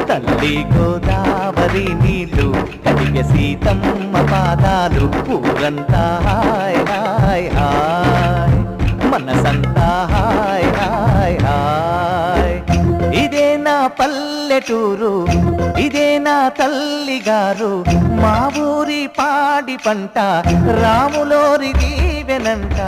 తల్లి గోదావరి నీళ్ళు కడిగే సీతమ్మ పాదాలు ఊరంతా హాయ్ హాయ్ హాయ్ మనసంతా హాయ్ హాయ్ హాయ్ ఇదే నా పల్లెటూరు ఇదే నా తల్లి గారు మా ఊరి పాడి పంట రాములోరి దీవెనంట